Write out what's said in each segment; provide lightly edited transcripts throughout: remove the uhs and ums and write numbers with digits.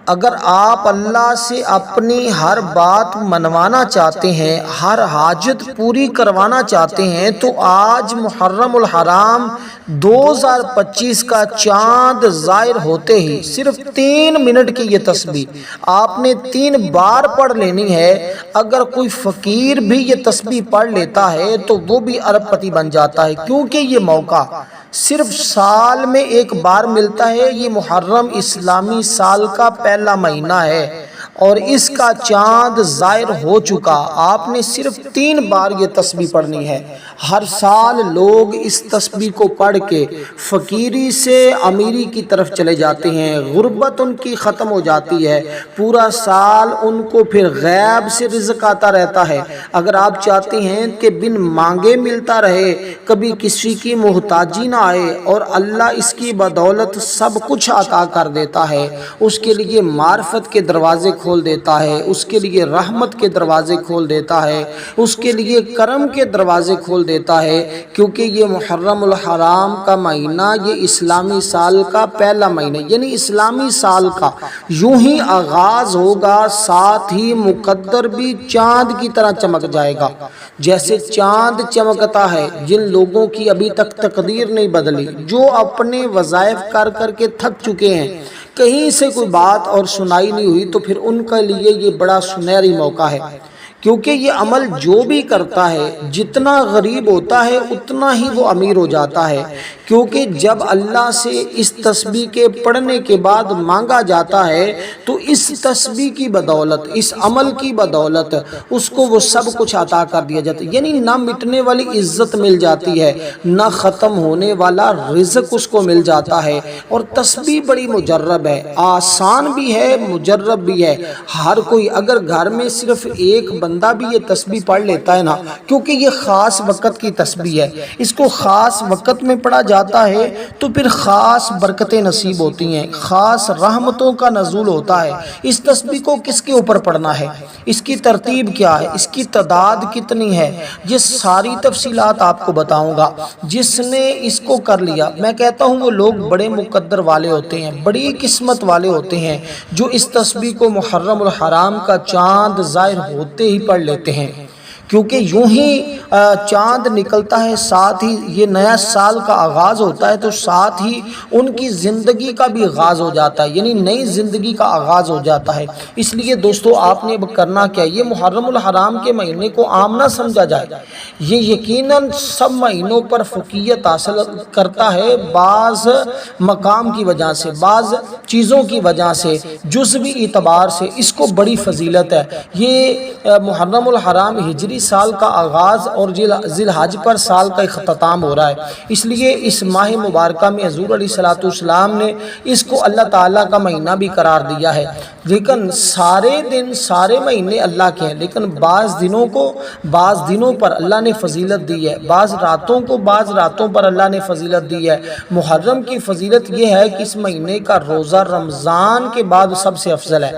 اگر آپ اللہ سے اپنی ہر بات منوانا چاہتے ہیں، ہر حاجت پوری کروانا چاہتے ہیں، تو آج محرم الحرام 2025 کا چاند ظاہر ہوتے ہی صرف 3 منٹ کی یہ تسبیح آپ نے 3 بار پڑھ لینی ہے۔ اگر کوئی فقیر بھی یہ تسبیح پڑھ لیتا ہے تو وہ بھی ارب پتی بن جاتا ہے، کیونکہ یہ موقع صرف سال میں ایک بار ملتا ہے۔ یہ محرم اسلامی سال کا پہلا مہینہ ہے اور اس کا چاند ظاہر ہو چکا۔ آپ نے صرف 3 بار یہ تسبیح پڑھنی ہے۔ ہر سال لوگ اس تسبیح کو پڑھ کے فقیری سے امیری کی طرف چلے جاتے ہیں، غربت ان کی ختم ہو جاتی ہے، پورا سال ان کو پھر غیب سے رزق آتا رہتا ہے۔ اگر آپ چاہتے ہیں کہ بن مانگے ملتا رہے، کبھی کسی کی محتاجی نہ آئے اور اللہ اس کی بدولت سب کچھ عطا کر دیتا ہے، اس کے لیے معرفت کے دروازے کھول دیتا ہے، اس کے لیے رحمت کے دروازے کھول دیتا ہے، اس کے لیے کرم کے دروازے کھول دیتا ہے، کیونکہ یہ محرم الحرام کا مہینہ یہ اسلامی سال کا پہلا مہینہ یعنی اسلامی سال کا یوں ہی آغاز ہوگا، ساتھ ہی مقدر بھی چاند کی طرح چمک جائے گا۔ جیسے چاند چمکتا ہے، جن لوگوں کی ابھی تک تقدیر نہیں بدلی، جو اپنے وظائف کر کر کے تھک چکے ہیں، کہیں سے کوئی بات اور سنائی نہیں ہوئی، تو پھر ان کے لیے یہ بڑا سنہری موقع ہے، کیونکہ یہ عمل جو بھی کرتا ہے، جتنا غریب ہوتا ہے اتنا ہی وہ امیر ہو جاتا ہے، کیونکہ جب اللہ سے اس تسبیح کے پڑھنے کے بعد مانگا جاتا ہے تو اس تسبیح کی بدولت، اس عمل کی بدولت اس کو وہ سب کچھ عطا کر دیا جاتا ہے، یعنی نہ مٹنے والی عزت مل جاتی ہے، نہ ختم ہونے والا رزق اس کو مل جاتا ہے۔ اور تسبیح بڑی مجرب ہے، آسان بھی ہے، مجرب بھی ہے۔ ہر کوئی اگر گھر میں صرف ایک بندہ بھی یہ تسبیح پڑھ لیتا ہے نا، کیونکہ یہ خاص وقت کی تسبیح ہے، اس کو خاص وقت میں پڑھا جاتا ہے تو پھر خاص برکتیں نصیب ہوتی ہیں، خاص رحمتوں کا نزول ہوتا ہے۔ اس تسبیح کو کس کے اوپر پڑھنا ہے، اس کی ترتیب کیا ہے، اس کی تعداد کتنی ہے، یہ ساری تفصیلات آپ کو بتاؤں گا۔ جس نے اس کو کر لیا، میں کہتا ہوں وہ لوگ بڑے مقدر والے ہوتے ہیں، بڑی قسمت والے ہوتے ہیں، جو اس تسبیح کو محرم الحرام کا چاند ظاہر ہوتے ہی پڑھ لیتے ہیں، کیونکہ یوں ہی چاند نکلتا ہے، ساتھ ہی یہ نیا سال کا آغاز ہوتا ہے، تو ساتھ ہی ان کی زندگی کا بھی آغاز ہو جاتا ہے، یعنی نئی زندگی کا آغاز ہو جاتا ہے۔ اس لیے دوستو آپ نے اب کرنا کیا، یہ محرم الحرام کے مہینے کو عام نہ سمجھا جائے، یہ یقیناً سب مہینوں پر فوقیت حاصل کرتا ہے، بعض مقام کی وجہ سے، بعض چیزوں کی وجہ سے، جزوی اعتبار سے اس کو بڑی فضیلت ہے۔ یہ محرم الحرام ہجری سال کا آغاز اور ذی الحج پر سال کا اختتام ہو رہا ہے، اس لیے اس ماہ مبارکہ میں حضور علیہ السلام نے اس کو اللہ تعالیٰ کا مہینہ بھی قرار دیا ہے۔ لیکن سارے دن، سارے مہینے اللہ کے ہیں، لیکن بعض دنوں کو بعض دنوں پر اللہ نے فضیلت دی ہے، بعض راتوں کو بعض راتوں پر اللہ نے فضیلت دی ہے۔ محرم کی فضیلت یہ ہے کہ اس مہینے کا روزہ رمضان کے بعد سب سے افضل ہے۔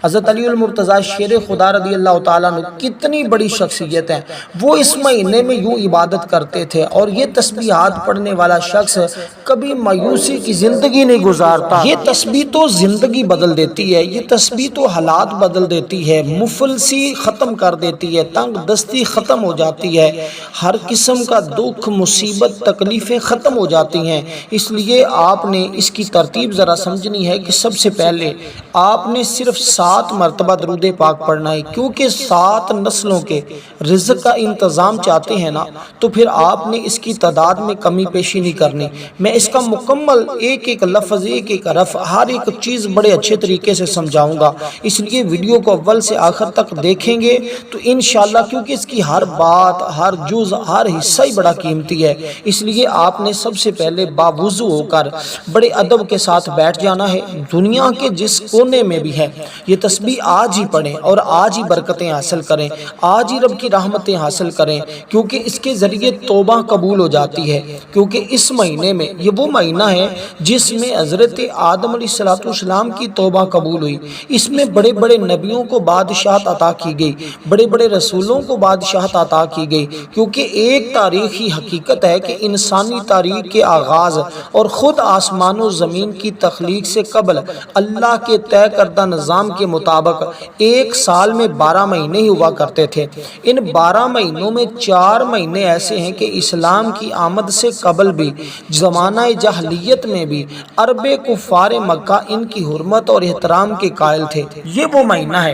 حضرت علی المرتضیٰ شیر خدا رضی اللہ تعالیٰ عنہ کتنی بڑی شخصیت ہیں، وہ اس مہینے میں یوں عبادت کرتے تھے، اور یہ تسبیحات پڑھنے والا شخص کبھی مایوسی کی زندگی نہیں گزارتا۔ یہ تسبیح تو زندگی بدل دیتی ہے، یہ تسبیح تو حالات بدل دیتی ہے، مفلسی ختم کر دیتی ہے، تنگ دستی ختم ہو جاتی ہے، ہر قسم کا دکھ، مصیبت، تکلیفیں ختم ہو جاتی ہیں۔ اس لیے آپ نے اس کی ترتیب ذرا سمجھنی ہے کہ سب سے پہلے آپ نے صرف 7 مرتبہ درود پاک پڑھنا ہے، کیونکہ 7 نسلوں کے رزق کا انتظام چاہتے ہیں نا، تو پھر آپ نے اس کی تعداد میں کمی پیشی نہیں کرنی۔ میں اس کا مکمل ایک ایک لفظ، ایک ایک حرف، ہر ایک چیز بڑے اچھے طریقے سے سمجھاؤں گا، اس لیے ویڈیو کو اول سے آخر تک دیکھیں گے تو انشاءاللہ، کیونکہ اس کی ہر بات، ہر جز، ہر حصہ ہی بڑا قیمتی ہے، اس لیے آپ نے سب سے پہلے باوضو ہو کر بڑے ادب کے ساتھ بیٹھ جانا ہے۔ دنیا کے جس کونے میں بھی ہے یہ تسبیح آج ہی پڑھیں اور آج ہی برکتیں حاصل کریں، آج ہی رب کی رحمتیں حاصل کریں، کیونکہ اس کے ذریعے توبہ قبول ہو جاتی ہے۔ کیونکہ اس مہینے میں، یہ وہ مہینہ ہے جس میں حضرت آدم علیہ السلام کی توبہ قبول ہوئی۔ اس میں بڑے بڑے نبیوں کو بادشاہت عطا کی گئی، بڑے بڑے رسولوں کو بادشاہت عطا کی گئی، کیونکہ ایک تاریخی حقیقت ہے کہ انسانی تاریخ کے آغاز اور خود آسمان و زمین کی تخلیق سے قبل اللہ کے طے کردہ نظام کے مطابق ایک سال میں 12 مہینے ہی ہوا کرتے تھے۔ ان 12 مہینوں میں 4 مہینے ایسے ہیں کہ اسلام کی آمد سے قبل بھی، زمانہ جاہلیت میں بھی عرب کفار مکہ ان کی حرمت اور احترام کے قائل تھے۔ یہ وہ مہینہ ہے،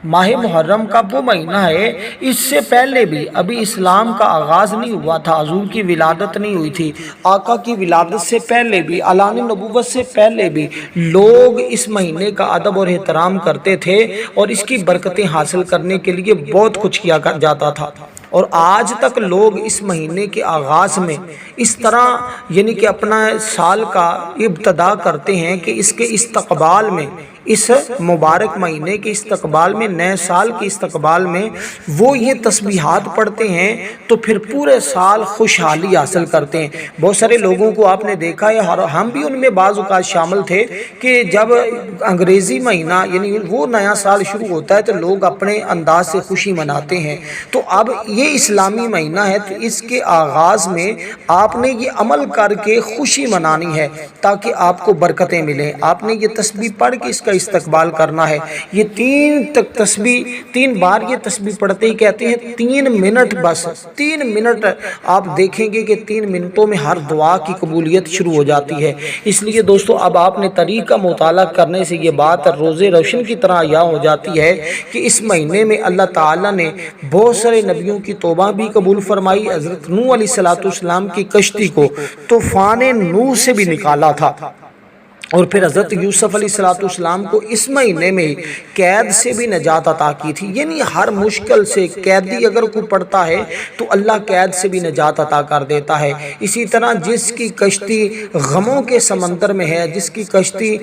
ماہ محرم کا وہ مہینہ ہے، اس سے پہلے بھی ابھی اسلام کا آغاز نہیں ہوا تھا، حضور کی ولادت نہیں ہوئی تھی، آقا کی ولادت سے پہلے بھی، اعلان نبوت سے پہلے بھی لوگ اس مہینے کا ادب اور احترام کرتے تھے اور اس کی برکتیں حاصل کرنے کے لیے بہت کچھ کیا جاتا تھا۔ اور آج تک لوگ اس مہینے کے آغاز میں اس طرح یعنی کہ اپنا سال کا ابتدا کرتے ہیں کہ اس کے استقبال میں، اس مبارک مہینے کے استقبال میں، نئے سال کے استقبال میں وہ یہ تسبیحات پڑھتے ہیں تو پھر پورے سال خوشحالی حاصل کرتے ہیں۔ بہت سارے لوگوں کو آپ نے دیکھا ہے، اور ہم بھی ان میں بعض اوقات شامل تھے، کہ جب انگریزی مہینہ یعنی وہ نیا سال شروع ہوتا ہے تو لوگ اپنے انداز سے خوشی مناتے ہیں۔ تو اب یہ اسلامی مہینہ ہے تو اس کے آغاز میں آپ نے یہ عمل کر کے خوشی منانی ہے تاکہ آپ کو برکتیں ملیں۔ آپ نے یہ تسبیح پڑھ کے اس کا استقبال کرنا ہے۔ یہ 3 بار یہ تسبیح پڑھتے ہی کہتے ہیں 3 منٹ، بس 3 منٹ آپ دیکھیں گے کہ 3 منٹوں میں ہر دعا کی قبولیت شروع ہو جاتی ہے۔ اس لیے دوستو اب آپ نے طریقہ مطالعہ کرنے سے یہ بات روزے روشن کی طرح عیاں ہو جاتی ہے کہ اس مہینے میں اللہ تعالیٰ نے بہت سارے نبیوں کی توبہ بھی قبول فرمائی۔ حضرت نوح علیہ السلام کی کشتی کو طوفان نوح سے بھی نکالا تھا، اور پھر حضرت یوسف علیہ السلام کو اس مہینے میں قید سے بھی نجات عطا کی تھی۔ یعنی ہر مشکل سے قیدی اگر کوئی پڑتا ہے تو اللہ قید سے بھی نجات عطا کر دیتا ہے۔ اسی طرح جس کی کشتی غموں کے سمندر میں ہے، جس کی کشتی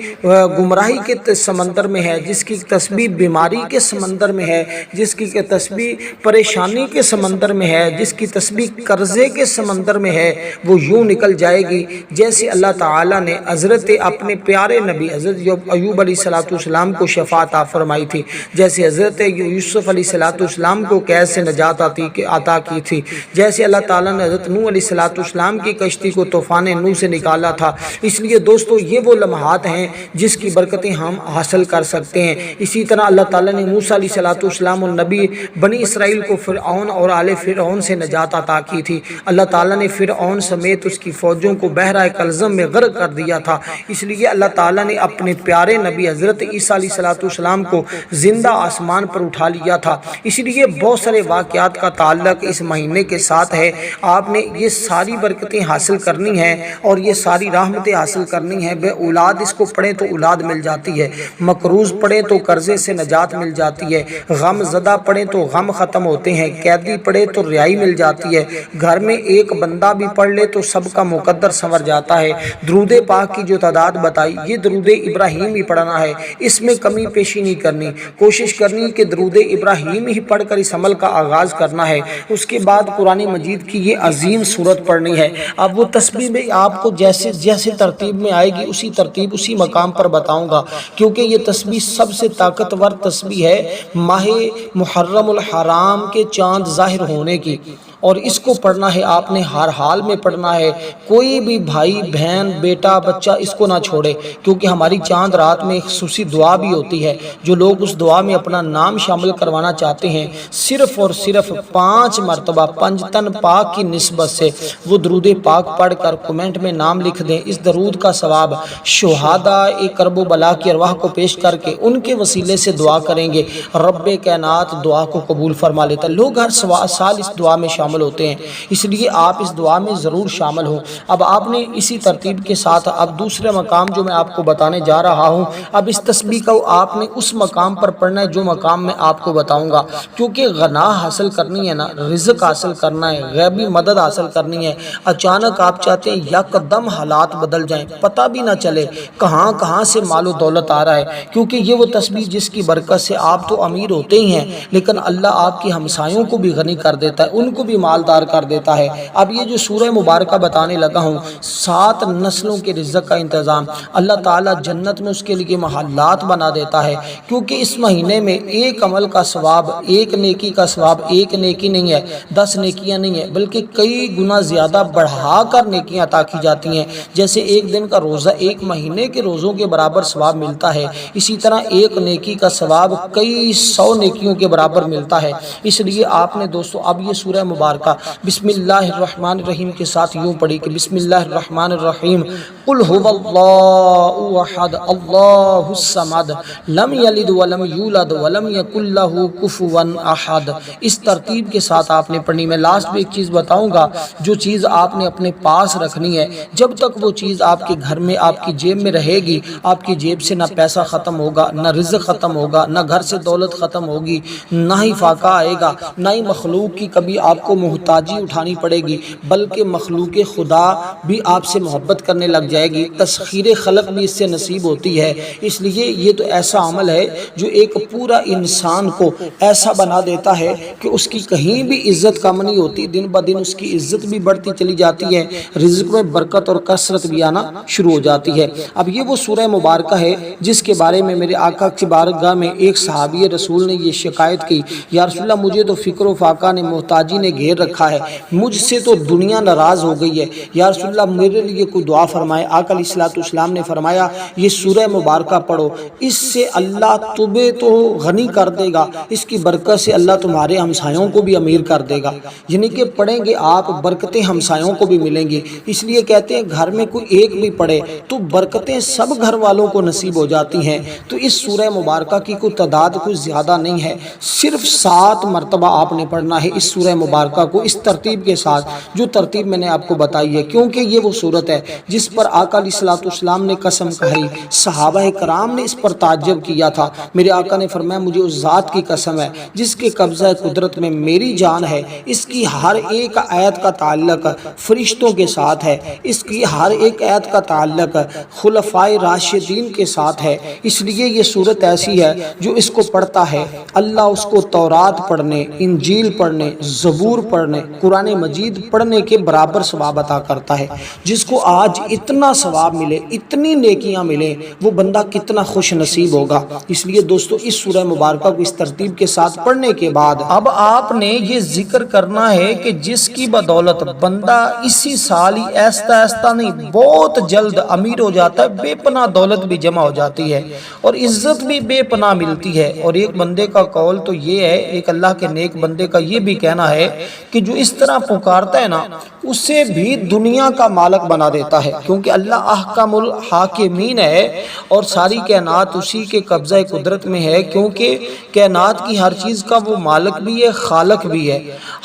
گمراہی کے سمندر میں ہے، جس کی تسبیح بیماری کے سمندر میں ہے، جس کی تسبیح پریشانی کے سمندر میں ہے، جس کی تسبیح قرضے کے سمندر میں ہے، وہ یوں نکل جائے گی جیسے اللہ تعالیٰ نے حضرت اپنے پیارے نبی حضرت ایوب علیہ السلام کو شفا عطا فرمائی تھی، جیسے حضرت یوسف علیہ السلام کو قید سے نجات عطا کی تھی، جیسے اللہ تعالیٰ نے حضرت نوح علیہ السلام کی کشتی کو طوفان نوح سے نکالا تھا۔ اس لیے دوستو یہ وہ لمحات ہیں جس کی برکتیں ہم حاصل کر سکتے ہیں۔ اسی طرح اللہ تعالیٰ نے موسیٰ علیہ السلام النبی بنی اسرائیل کو فرعون اور آل فرعون سے نجات عطا کی تھی۔ اللہ تعالیٰ نے فرعون سمیت اس کی فوجوں کو بحرہ کلزم میں غرق کر دیا تھا۔ اس لیے اللہ تعالیٰ نے اپنے پیارے نبی حضرت عیسیٰ علیہ السلام کو زندہ آسمان پر اٹھا لیا تھا۔ اس لیے بہت سارے واقعات کا تعلق اس مہینے کے ساتھ ہے۔ آپ نے یہ ساری برکتیں حاصل کرنی ہیں اور یہ ساری رحمتیں حاصل کرنی ہیں۔ بے اولاد اس کو پڑھیں تو اولاد مل جاتی ہے، مقروض پڑھیں تو قرضے سے نجات مل جاتی ہے، غم زدہ پڑھیں تو غم ختم ہوتے ہیں، قیدی پڑھے تو رہائی مل جاتی ہے، گھر میں ایک بندہ بھی پڑھ لے تو سب کا مقدر سنور جاتا ہے۔ درود پاک کی جو تعداد بتائی، یہ درود ابراہیم ہی پڑھنا ہے، اس میں کمی پیشی نہیں کرنی، کوشش کرنی کہ درود ابراہیم ہی پڑھ کر اس عمل کا آغاز کرنا ہے۔ اس کے بعد قرآن مجید کی یہ عظیم سورت پڑھنی ہے۔ اب وہ تسبیح میں آپ کو جیسے ترتیب میں آئے گی اسی ترتیب اسی مقام پر بتاؤں گا، کیونکہ یہ تسبیح سب سے طاقتور تسبیح ہے ماہ محرم الحرام کے چاند ظاہر ہونے کی، اور اس کو پڑھنا ہے آپ نے ہر حال میں پڑھنا ہے۔ کوئی بھی بھائی بہن بیٹا بچہ اس کو نہ چھوڑے، کیونکہ ہماری چاند رات میں ایک خصوصی دعا بھی ہوتی ہے۔ جو لوگ اس دعا میں اپنا نام شامل کروانا چاہتے ہیں، صرف اور صرف 5 مرتبہ پنجتن پاک کی نسبت سے وہ درود پاک پڑھ کر کمنٹ میں نام لکھ دیں۔ اس درود کا ثواب شہداء کرب و بلا کی ارواح کو پیش کر کے ان کے وسیلے سے دعا کریں گے، رب کائنات دعا کو قبول فرما لیتا ہے۔ لوگ ہر سال اس دعا میں شامل شامل ہوتے ہیں، اس لیے آپ اس دعا میں ضرور شامل ہوں۔ اب آپ نے اسی ترتیب کے ساتھ اب دوسرے مقام جو میں آپ کو بتانے جا رہا ہوں، اب اس تسبیح کو آپ نے اس مقام پر پڑھنا ہے جو مقام میں آپ کو بتاؤں گا، کیونکہ غنا حاصل کرنی ہے نا، رزق حاصل کرنا ہے، غیبی مدد حاصل کرنی ہے، اچانک آپ چاہتے ہیں یکدم حالات بدل جائیں، پتہ بھی نہ چلے کہاں سے مال و دولت آ رہا ہے، کیونکہ یہ وہ تسبیح جس کی برکت سے آپ تو امیر ہوتے ہی ہیں، لیکن اللہ آپ کی ہمسایوں کو بھی غنی کر دیتا ہے، ان کو بھی مالدار کر دیتا ہے۔ اب یہ جو سورہ مبارکہ بتانے لگا ہوں، 7 نسلوں کے رزق کا انتظام اللہ تعالیٰ جنت میں اس کے لیے محلات بنا دیتا ہے، کیونکہ اس مہینے میں ایک عمل کا ثواب، ایک نیکی کا ثواب، ایک نیکی نہیں ہے، 10 نیکیاں نہیں ہیں، بلکہ کئی گنا زیادہ بڑھا کر نیکیاں عطا کی جاتی ہیں۔ جیسے ایک دن کا روزہ ایک مہینے کے روزوں کے برابر ثواب ملتا ہے، اسی طرح ایک نیکی کا ثواب کئی 100 نیکیوں کے برابر ملتا ہے۔ اس لیے آپ نے دوستو اب یہ سورہ مبارکہ بسم اللہ الرحمن الرحیم کے ساتھ یوں پڑھی کہ بسم اللہ الرحمن الرحیم قل هو اللہ احد اللہ الصمد لم یلد ولم یولد ولم یکن له کفوا احد۔ اس ترتیب کے ساتھ آپ نے پڑھنی۔ میں لاسٹ میں ایک چیز بتاؤں گا، جو چیز آپ نے اپنے پاس رکھنی ہے، جب تک وہ چیز آپ کے گھر میں آپ کی جیب میں رہے گی، آپ کی جیب سے نہ پیسہ ختم ہوگا، نہ رزق ختم ہوگا، نہ گھر سے دولت ختم ہوگی، نہ ہی فاقہ آئے گا، نہ ہی مخلوق کی کبھی آپ کو محتاجی اٹھانی پڑے گی، بلکہ مخلوق خدا بھی آپ سے محبت کرنے لگ جائے گی، تسخیر خلق بھی اس سے نصیب ہوتی ہے۔ اس لیے یہ تو ایسا عمل ہے جو ایک پورا انسان کو ایسا بنا دیتا ہے کہ اس کی کہیں بھی عزت کم نہیں ہوتی، دن بدن اس کی عزت بھی بڑھتی چلی جاتی ہے، رزق میں برکت اور کثرت بھی آنا شروع ہو جاتی ہے۔ اب یہ وہ سورہ مبارکہ ہے جس کے بارے میں میرے آقا کی بارگاہ میں ایک صحابی رسول نے یہ شکایت کی، یا رسول اللہ مجھے تو فقر و فاقہ نے، محتاجی نے گھیر رکھا ہے، مجھ سے تو دنیا ناراض ہو گئی ہے، یا رسول اللہ میرے لیے کوئی دعا فرمائے۔ آقا علیہ الصلوۃ والسلام نے فرمایا یہ سورہ مبارکہ پڑھو، اس سے اللہ تمہیں تو غنی کر دے گا، اس کی برکت سے اللہ تمہارے ہمسایوں کو بھی امیر کر دے گا، یعنی کہ پڑھیں گے آپ برکتیں ہمسایوں کو بھی ملیں گی۔ اس لیے کہتے ہیں گھر میں کوئی ایک بھی پڑھے تو برکتیں سب گھر والوں کو نصیب ہو جاتی ہیں۔ تو اس سورہ مبارکہ کی کوئی تعداد کوئی زیادہ نہیں ہے، صرف 7 مرتبہ آپ نے پڑھنا ہے اس سورہ مبارکہ کو، اس ترتیب کے ساتھ جو ترتیب میں نے آپ کو بتائی ہے، کیونکہ یہ وہ صورت ہے جس پر آقا علیہ الصلوۃ والسلام نے قسم کھائی، صحابہ کرام نے اس پر تعجب کیا تھا۔ میرے آقا نے فرمایا مجھے اس ذات کی قسم ہے جس کے قبضہ قدرت میں میری جان ہے، اس کی ہر ایک آیت کا تعلق فرشتوں کے ساتھ ہے، اس کی ہر ایک آیت کا تعلق خلفائے راشدین کے ساتھ ہے۔ اس لیے یہ صورت ایسی ہے جو اس کو پڑھتا ہے اللہ اس کو تورات پڑھنے، انجیل پڑھنے، زبور پڑھنے، قرآن مجید پڑھنے کے برابر ثواب عطا کرتا ہے۔ جس کو آج اتنا ثواب ملے، اتنی نیکیاں ملیں، وہ بندہ کتنا خوش نصیب ہوگا۔ اس لیے دوستو اس سورہ مبارکہ کو اس ترتیب کے ساتھ پڑھنے کے بعد اب آپ نے یہ ذکر کرنا ہے کہ جس کی بدولت بندہ اسی سال ہی ایستا نہیں بہت جلد امیر ہو جاتا ہے، بے پناہ دولت بھی جمع ہو جاتی ہے اور عزت بھی بے پناہ ملتی ہے۔ اور ایک بندے کا قول تو یہ ہے، ایک اللہ کے نیک بندے کا یہ بھی کہنا ہے کہ جو اس طرح پکارتا ہے نا، اسے بھی دنیا کا مالک بنا دیتا ہے، کیونکہ اللہ احکم الحاکمین ہے اور ساری کائنات اسی کے قبضہ قدرت میں ہے، کیونکہ کائنات کی ہر چیز کا وہ مالک بھی ہے، خالق بھی ہے۔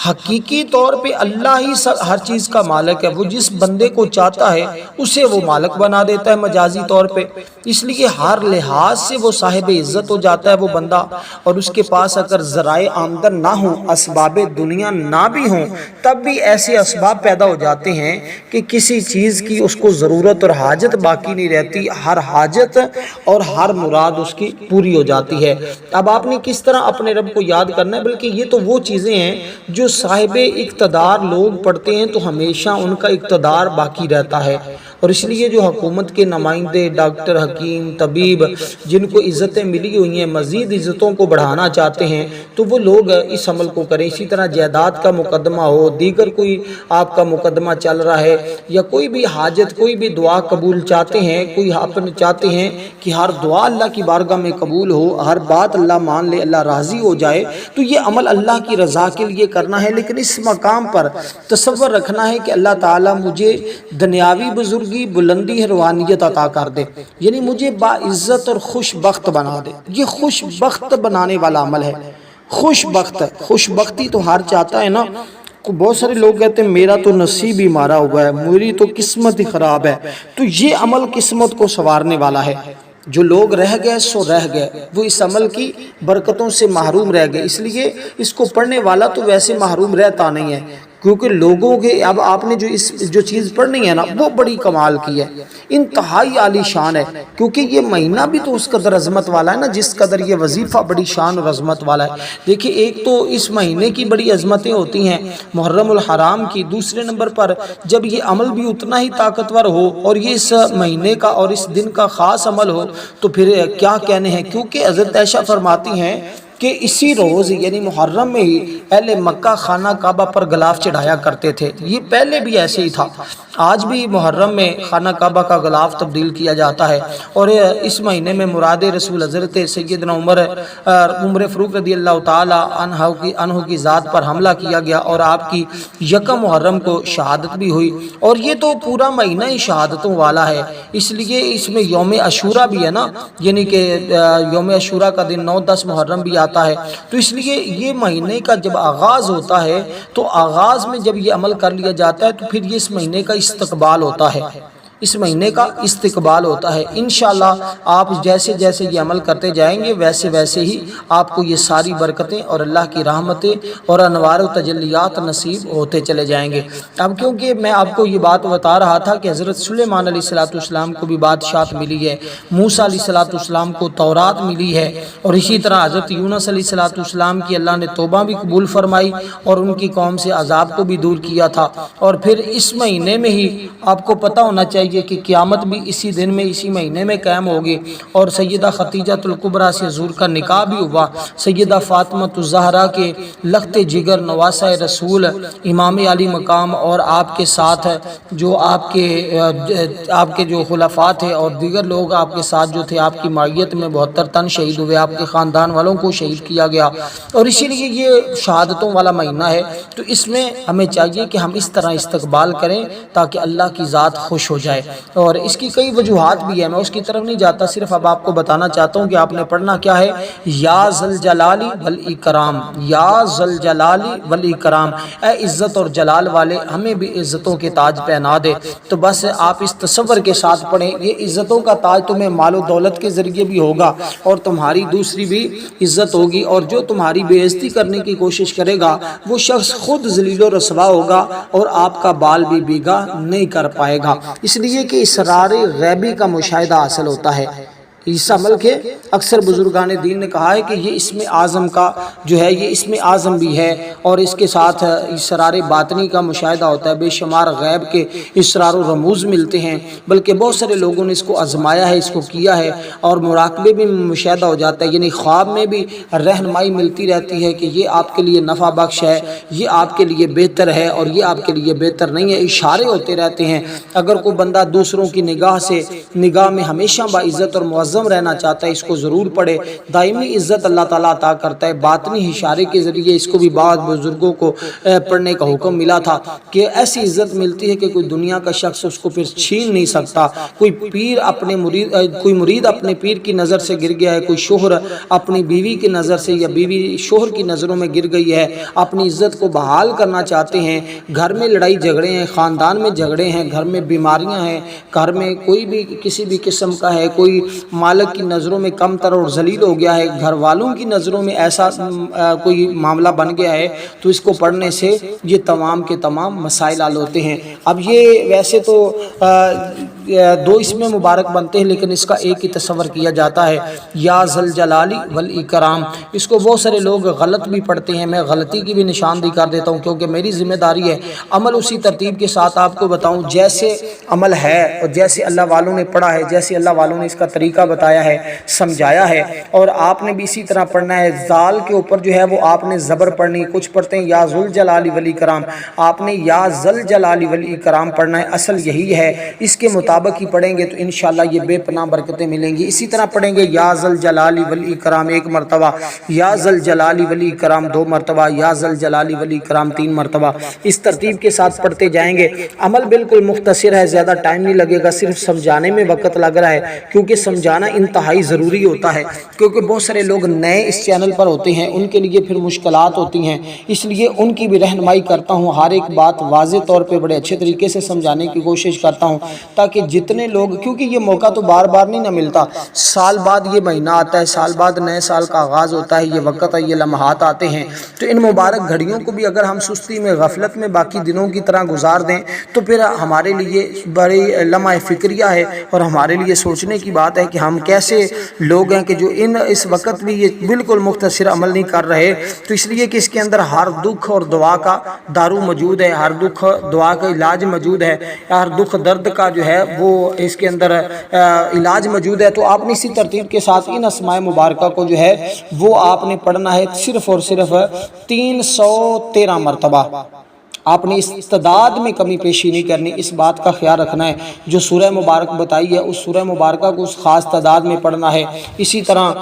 حقیقی طور پہ اللہ ہی ہر چیز کا مالک ہے، وہ جس بندے کو چاہتا ہے اسے وہ مالک بنا دیتا ہے مجازی طور پہ، اس لیے ہر لحاظ سے وہ صاحب عزت ہو جاتا ہے وہ بندہ۔ اور اس کے پاس اگر ذرائع آمدن نہ ہوں، اسباب دنیا نہ بھی ہوں، تب بھی ایسے اسباب پیدا ہو جاتے ہیں کہ کسی چیز کی اس کو ضرورت اور حاجت باقی نہیں رہتی، ہر حاجت اور ہر مراد اس کی پوری ہو جاتی ہے۔ اب آپ نے کس طرح اپنے رب کو یاد کرنا ہے، بلکہ یہ تو وہ چیزیں ہیں جو صاحب اقتدار لوگ پڑھتے ہیں تو ہمیشہ ان کا اقتدار باقی رہتا ہے۔ اور اس لیے جو حکومت کے نمائندے، ڈاکٹر، حکیم، طبیب، جن کو عزتیں ملی ہوئی ہیں، مزید عزتوں کو بڑھانا چاہتے ہیں تو وہ لوگ اس عمل کو کریں۔ اسی طرح جائیداد کا مقدمہ ہو، دیگر کوئی آپ کا مقدمہ چل رہا ہے، یا کوئی بھی حاجت، کوئی بھی دعا قبول چاہتے ہیں، کوئی اپنے چاہتے ہیں کہ ہر دعا اللہ کی بارگاہ میں قبول ہو، ہر بات اللہ مان لے، اللہ راضی ہو جائے، تو یہ عمل اللہ کی رضا کے لیے کرنا ہے۔ لیکن اس مقام پر تصور رکھنا ہے کہ اللہ تعالیٰ مجھے دنیاوی بزرگی، بلندی، روحانیت عطا کر دے، یعنی مجھے باعزت اور خوش بخت بنا دے۔ یہ خوش بخت بنانے والا عمل ہے۔ خوش بخت، خوش بختی تو ہر چاہتا ہے نا، بہت سارے لوگ کہتے ہیں میرا تو نصیب ہی مارا ہوا ہے، میری تو قسمت ہی خراب ہے، تو یہ عمل قسمت کو سنوارنے والا ہے۔ جو لوگ رہ گئے سو رہ گئے، وہ اس عمل کی برکتوں سے محروم رہ گئے، اس لیے اس کو پڑھنے والا تو ویسے محروم رہتا نہیں ہے، کیونکہ لوگوں کے اب آپ نے جو چیز پڑھنی ہے نا وہ بڑی کمال کی ہے، انتہائی عالی شان ہے، کیونکہ یہ مہینہ بھی تو اس قدر عظمت والا ہے نا جس قدر یہ وظیفہ بڑی شان اور عظمت والا ہے۔ دیکھیں ایک تو اس مہینے کی بڑی عظمتیں ہوتی ہیں محرم الحرام کی، دوسرے نمبر پر جب یہ عمل بھی اتنا ہی طاقتور ہو اور یہ اس مہینے کا اور اس دن کا خاص عمل ہو تو پھر کیا کہنے ہیں، کیونکہ حضرت عائشہ فرماتی ہیں کہ اسی روز یعنی محرم میں ہی اہل مکہ خانہ کعبہ پر غلاف چڑھایا کرتے تھے، یہ پہلے بھی ایسے ہی تھا، آج بھی محرم میں خانہ کعبہ کا غلاف تبدیل کیا جاتا ہے، اور اس مہینے میں مراد رسول حضرت سیدنا عمر فاروق رضی اللہ تعالی عنہ کی ذات پر حملہ کیا گیا اور آپ کی یکم محرم کو شہادت بھی ہوئی، اور یہ تو پورا مہینہ ہی شہادتوں والا ہے، اس لیے اس میں یوم عاشورہ بھی ہے نا، یعنی کہ یوم عاشورہ کا دن 9-10 محرم بھی آتا ہے، تو اس لیے یہ مہینے کا جب آغاز ہوتا ہے تو آغاز میں جب یہ عمل کر لیا جاتا ہے تو پھر یہ اس مہینے کا استقبال ہوتا ہے، اس مہینے کا استقبال ہوتا ہے۔ انشاءاللہ آپ جیسے جیسے یہ عمل کرتے جائیں گے ویسے ویسے ہی آپ کو یہ ساری برکتیں اور اللہ کی رحمتیں اور انوار و تجلیات نصیب ہوتے چلے جائیں گے۔ اب کیونکہ میں آپ کو یہ بات بتا رہا تھا کہ حضرت سلیمان علیہ السلام کو بھی بادشاہت ملی ہے، موسیٰ علیہ السلام کو تورات ملی ہے، اور اسی طرح حضرت یونس علیہ السلام کی اللہ نے توبہ بھی قبول فرمائی اور ان کی قوم سے عذاب کو بھی دور کیا تھا، اور پھر اس مہینے میں ہی آپ کو پتہ ہونا چاہیے کہ قیامت بھی اسی دن میں اسی مہینے میں قائم ہوگی، اور سیدہ خدیجہ الکبریٰ سے حضور کا نکاح بھی ہوا، سیدہ فاطمہ الزہرا کے لخت جگر نواسہ رسول امام علی مقام اور آپ کے ساتھ جو آپ کے جو خلفاء تھے اور دیگر لوگ آپ کے ساتھ جو تھے آپ کی معیت میں 72 تن شہید ہوئے، آپ کے خاندان والوں کو شہید کیا گیا، اور اسی لیے یہ شہادتوں والا مہینہ ہے، تو اس میں ہمیں چاہیے کہ ہم اس طرح استقبال کریں تاکہ اللہ کی ذات خوش ہو جائے، اور اس کی کئی وجوہات بھی ہیں، میں اس کی طرف نہیں جاتا، صرف اب آپ کو بتانا چاہتا ہوں کہ آپ نے پڑھنا کیا ہے، یا ذوالجلال والاکرام، یا ذوالجلال والاکرام، اے عزت اور جلال والے ہمیں بھی عزتوں کے تاج پہنا دے، تو بس آپ اس تصور کے ساتھ پڑھیں، یہ عزتوں کا تاج تمہیں مال و دولت کے ذریعے بھی ہوگا اور تمہاری دوسری بھی عزت ہوگی، اور جو تمہاری بے عزتی کرنے کی کوشش کرے گا وہ شخص خود ذلیل و رسوا ہوگا اور آپ کا بال بھی بیگا نہیں کر پائے گا، اس لیے کہ اسرار غیبی کا مشاہدہ حاصل ہوتا ہے۔ اس عمل کے اکثر بزرگان دین نے کہا ہے کہ یہ اسم اعظم کا جو ہے یہ اسم اعظم بھی ہے، اور اس کے ساتھ اسرار باطنی کا مشاہدہ ہوتا ہے، بے شمار غیب کے اسرار و رموز ملتے ہیں، بلکہ بہت سارے لوگوں نے اس کو آزمایا ہے، اس کو کیا ہے، اور مراقبے بھی مشاہدہ ہو جاتا ہے، یعنی خواب میں بھی رہنمائی ملتی رہتی ہے کہ یہ آپ کے لیے نفع بخش ہے، یہ آپ کے لیے بہتر ہے اور یہ آپ کے لیے بہتر نہیں ہے، اشارے ہوتے رہتے ہیں۔ اگر کوئی بندہ دوسروں کی نگاہ میں ہمیشہ باعزت اور معزز رہنا چاہتا ہے اس کو ضرور پڑھے، دائمی عزت اللہ تعالیٰ عطا کرتا ہے، باطنی اشارے کے ذریعے اس کو بھی بعض بزرگوں کو پڑھنے کا حکم ملا تھا کہ ایسی عزت ملتی ہے کہ کوئی دنیا کا شخص اس کو پھر چھین نہیں سکتا، کوئی مرید اپنے پیر کی نظر سے گر گیا ہے، کوئی شوہر اپنی بیوی کی نظر سے یا بیوی شوہر کی نظروں میں گر گئی ہے، اپنی عزت کو بحال کرنا چاہتے ہیں، گھر میں لڑائی جھگڑے ہیں، خاندان میں جھگڑے ہیں، گھر میں بیماریاں ہیں، گھر میں کوئی بھی کسی بھی قسم کا ہے، کوئی مالک کی نظروں میں کم تر اور ذلیل ہو گیا ہے، گھر والوں کی نظروں میں ایسا کوئی معاملہ بن گیا ہے، تو اس کو پڑھنے سے یہ تمام کے تمام مسائل حل ہوتے ہیں۔ اب یہ ویسے تو دو اس میں مبارک بنتے ہیں لیکن اس کا ایک ہی تصور کیا جاتا ہے، یا ذوالجلال والاکرام، اس کو بہت سارے لوگ غلط بھی پڑھتے ہیں، میں غلطی کی بھی نشاندہی کر دیتا ہوں کیونکہ میری ذمہ داری ہے عمل اسی ترتیب کے ساتھ آپ کو بتاؤں جیسے عمل ہے اور جیسے اللہ والوں نے پڑھا ہے، جیسے اللہ والوں نے اس کا طریقہ بتایا ہے، سمجھایا ہے، اور آپ نے بھی اسی طرح پڑھنا ہے۔ زال کے اوپر جو ہے وہ آپ نے زبر پڑھنی، کچھ پڑھتے ہیں یا ذوالجلال والاکرام، آپ نے یا ذوالجلال والاکرام پڑھنا ہے، اصل یہی ہے، اس کے مطابق مطابق ہی پڑھیں گے تو انشاءاللہ یہ بے پناہ برکتیں ملیں گی۔ اسی طرح پڑھیں گے یا ذل جلال والاکرام 1 مرتبہ، یا ذل جلال والاکرام 2 مرتبہ، یا ذل جلال والاکرام 3 مرتبہ، اس ترتیب کے ساتھ پڑھتے جائیں گے۔ عمل بالکل مختصر ہے، زیادہ ٹائم نہیں لگے گا، صرف سمجھانے میں وقت لگ رہا ہے، کیونکہ سمجھانا انتہائی ضروری ہوتا ہے، کیونکہ بہت سارے لوگ نئے اس چینل پر ہوتے ہیں، ان کے لیے پھر مشکلات ہوتی ہیں، اس لیے ان کی بھی رہنمائی کرتا ہوں، ہر ایک بات واضح طور پہ بڑے اچھے طریقے سے سمجھانے کی کوشش کرتا ہوں، تاکہ جتنے لوگ، کیونکہ یہ موقع تو بار بار نہیں نہ ملتا، سال بعد یہ مہینہ آتا ہے، سال بعد نئے سال کا آغاز ہوتا ہے، یہ وقت ہے، یہ لمحات آتے ہیں، تو ان مبارک گھڑیوں کو بھی اگر ہم سستی میں، غفلت میں باقی دنوں کی طرح گزار دیں تو پھر ہمارے لیے بڑی لمحہ فکریہ ہے، اور ہمارے لیے سوچنے کی بات ہے کہ ہم کیسے لوگ ہیں کہ جو اس وقت بھی یہ بالکل مختصر عمل نہیں کر رہے، تو اس لیے کہ اس کے اندر ہر دکھ اور دعا کا دارو موجود ہے، ہر دکھ دعا کا علاج موجود ہے، ہر دکھ درد کا جو ہے وہ اس کے اندر علاج موجود ہے۔ تو آپ نے اسی ترتیب کے ساتھ ان اسماء مبارکہ کو جو ہے وہ آپ نے پڑھنا ہے صرف اور صرف 313 مرتبہ۔ آپ نے استعداد میں کمی پیشی نہیں کرنی، اس بات کا خیال رکھنا ہے، جو سورہ مبارک بتائی ہے اس سورہ مبارکہ کو اس خاص تعداد میں پڑھنا ہے۔ اسی طرح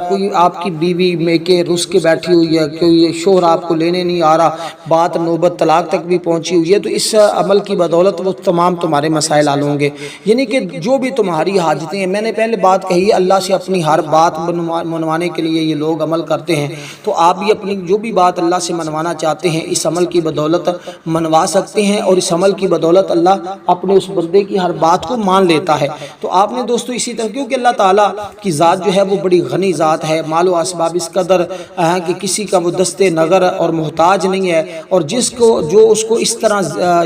کوئی آپ کی بیوی میں کے رس کے بیٹھی ہوئی ہے، کوئی شوہر آپ کو لینے نہیں آ رہا، بات نوبت طلاق تک بھی پہنچی ہوئی ہے، تو اس عمل کی بدولت وہ تمام تمہارے مسائل حل ہوں گے، یعنی کہ جو بھی تمہاری حاجتیں ہیں، میں نے پہلے بات کہی ہے، اللہ سے اپنی ہر بات منوانے کے لیے یہ لوگ عمل کرتے ہیں، تو آپ بھی اپنی جو بھی بات اللہ سے منوانا چاہتے ہیں اس عمل کی بدولت منوا سکتے ہیں، اور اس عمل کی بدولت اللہ اپنے اس بندے کی ہر بات کو مان لیتا ہے۔ تو آپ نے دوستو اسی طرح، کیونکہ اللہ تعالیٰ کی ذات جو ہے وہ بڑی غنی ذات ہے، مال و اسباب اس قدر ہے کہ کسی کا وہ دستے نگر اور محتاج نہیں ہے، اور جو اس کو اس طرح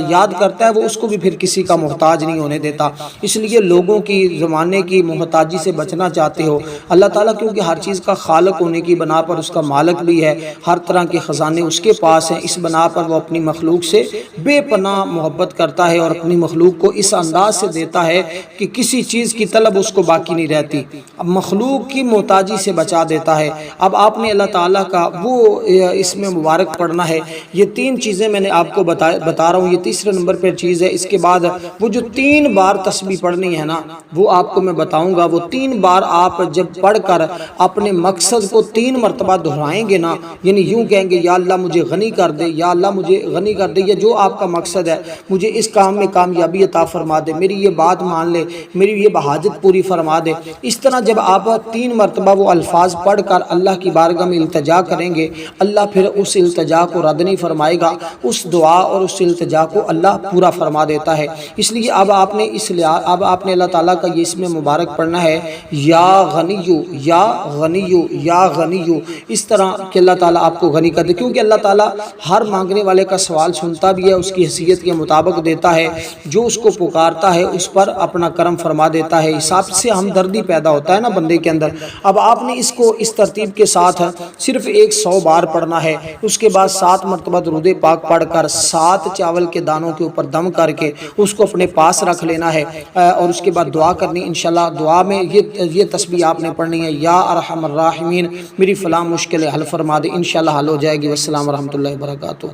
یاد کرتا ہے وہ اس کو بھی پھر کسی کا محتاج نہیں ہونے دیتا۔ اس لیے لوگوں کی زمانے کی محتاجی سے بچنا چاہتے ہو، اللہ تعالیٰ کیونکہ ہر چیز کا خالق ہونے کی بنا پر اس کا مالک بھی ہے، ہر طرح کے خزانے اس کے پاس ہیں، اس بنا پر وہ اپنی مخلوق سے بے پناہ محبت کرتا ہے، اور اپنی مخلوق کو اس انداز سے دیتا ہے کہ کسی چیز کی طلب اس کو باقی نہیں رہتی، اب مخلوق کی محتاجی سے بچا دیتا ہے۔ اب آپ نے اللہ تعالیٰ کا وہ اس میں مبارک پڑھنا ہے، یہ 3 چیزیں میں نے آپ کو بتا رہا ہوں، یہ تیسرے نمبر پر چیز ہے۔ اس کے بعد وہ جو 3 بار تسبیح پڑھنی ہے نا، وہ آپ کو میں بتاؤں گا، وہ 3 بار آپ جب پڑھ کر اپنے مقصد کو 3 مرتبہ دہرائیں گے نا، یعنی یوں کہیں گے یا اللہ مجھے غنی کر دے، یا اللہ مجھے غنی کر دے، یا جو آپ کا مقصد ہے مجھے اس کام میں کامیابی عطا فرما دے، میری یہ بات مان لے، میری یہ حاجت پوری فرما دے، اس طرح جب آپ 3 مرتبہ وہ الفاظ پڑھ کر اللہ کی بارگاہ میں التجا کریں گے، اللہ پھر اس التجا کو رد نہیں فرمائے گا، اس دعا اور اس التجا کو اللہ پورا فرما دیتا ہے۔ اس لیے اب آپ نے اللہ تعالیٰ کا یہ اسم مبارک پڑھنا ہے، یا غنیو یا غنیو یا غنیو، اس طرح کہ اللہ تعالیٰ آپ کو غنی کر دے، کیونکہ اللہ تعالیٰ ہر مانگنے والے کا سوال سنتا بھی ہے، اس کی حیثیت کے مطابق دیتا ہے، جو اس کو پکارتا ہے اس پر اپنا کرم فرما دیتا ہے، حساب سے ہمدردی پیدا ہوتا ہے نا بندے کے اندر۔ اب آپ نے اس کو اس ترتیب کے ساتھ صرف 100 بار پڑھنا ہے، اس کے بعد 7 مرتبہ درود پاک پڑھ کر 7 چاول کے دانوں کے اوپر دم کر کے اس کو اپنے پاس رکھ لینا ہے، اور اس کے بعد دعا کرنی، انشاءاللہ دعا میں یہ تسبیح آپ نے پڑھنی ہے، یا ارحم الراحمین میری فلاں مشکل حل فرما دے، انشاءاللہ حل ہو جائے گی۔ والسلام ورحمۃ اللہ وبرکاتہ۔